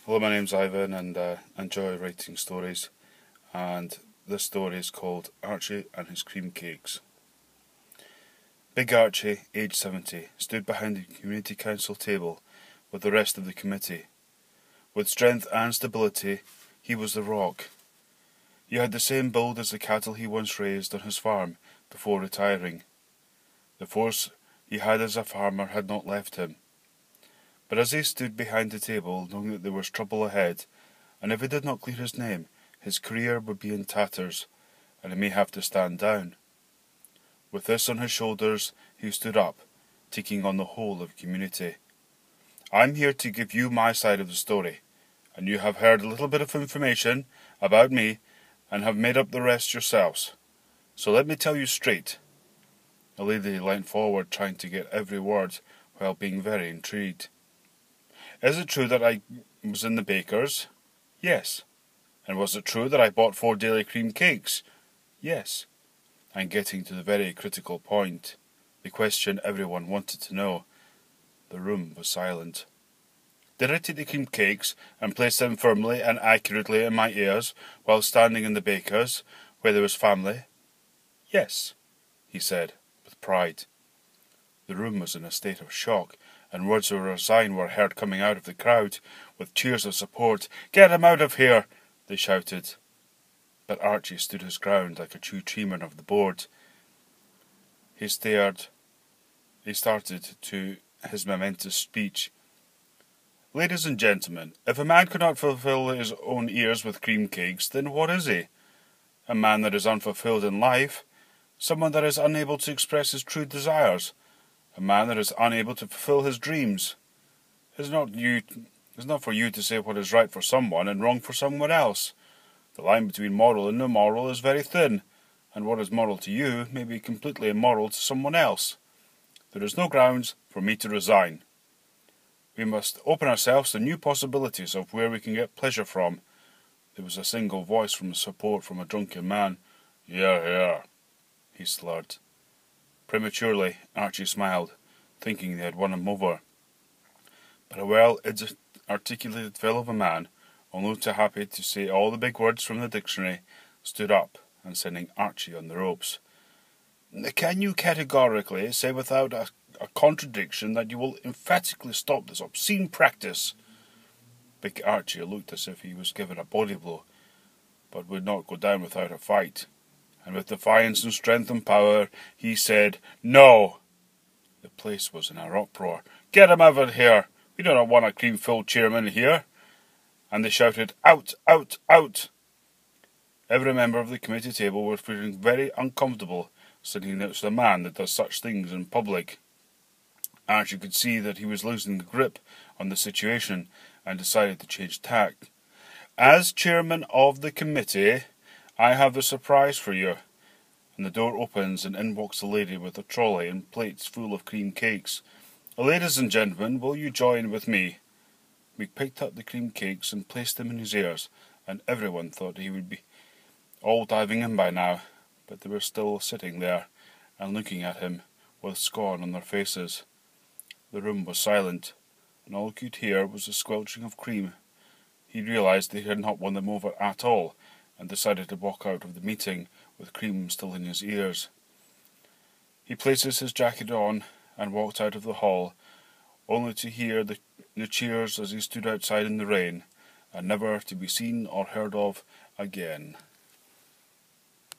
Hello, my name's Ivan and I enjoy writing stories, and this story is called Archie and His Cream Cakes. Big Archie, aged 70, stood behind the community council table with the rest of the committee. With strength and stability, he was the rock. He had the same build as the cattle he once raised on his farm before retiring. The force he had as a farmer had not left him. But as he stood behind the table, knowing that there was trouble ahead, and if he did not clear his name, his career would be in tatters, and he may have to stand down. With this on his shoulders, he stood up, taking on the whole of the community. I'm here to give you my side of the story, and you have heard a little bit of information about me, and have made up the rest yourselves. So let me tell you straight. The lady leant forward, trying to get every word, while being very intrigued. Is it true that I was in the baker's? Yes. And was it true that I bought 4 daily cream cakes? Yes. And getting to the very critical point, the question everyone wanted to know. The room was silent. Did I take the cream cakes and place them firmly and accurately in my ears while standing in the baker's, where there was family? Yes, he said, with pride. The room was in a state of shock, and words of resign were heard coming out of the crowd, with cheers of support. "Get him out of here!" they shouted. But Archie stood his ground like a true chairman of the board. He started to his momentous speech. "Ladies and gentlemen, if a man cannot fulfill his own ears with cream cakes, then what is he? A man that is unfulfilled in life, someone that is unable to express his true desires, a man that is unable to fulfill his dreams. It's not for you to say what is right for someone and wrong for someone else. The line between moral and immoral is very thin, and what is moral to you may be completely immoral to someone else. There is no grounds for me to resign. We must open ourselves to new possibilities of where we can get pleasure from." There was a single voice from support from a drunken man. "Hear, hear," he slurred. Prematurely, Archie smiled, thinking they had won him over. But a well-articulated fellow of a man, only too happy to say all the big words from the dictionary, stood up and sending Archie on the ropes. "Can you categorically say without a contradiction that you will emphatically stop this obscene practice?" Big Archie looked as if he was given a body blow, but would not go down without a fight. And with defiance and strength and power, he said, "No!" The place was in an uproar. "Get him out of here! We do not want a cream-filled chairman here!" And they shouted, "Out! Out! Out!" Every member of the committee table was feeling very uncomfortable sitting next to a man that does such things in public. Archie could see that he was losing the grip on the situation and decided to change tack. "As chairman of the committee, I have a surprise for you." And the door opens and in walks a lady with a trolley and plates full of cream cakes. "Ladies and gentlemen, will you join with me?" We picked up the cream cakes and placed them in his ears, and everyone thought he would be all diving in by now, but they were still sitting there and looking at him with scorn on their faces. The room was silent, and all he could hear was the squelching of cream. He realized they had not won them over at all, and decided to walk out of the meeting with cream still in his ears. He places his jacket on and walked out of the hall, only to hear the cheers as he stood outside in the rain, and never to be seen or heard of again.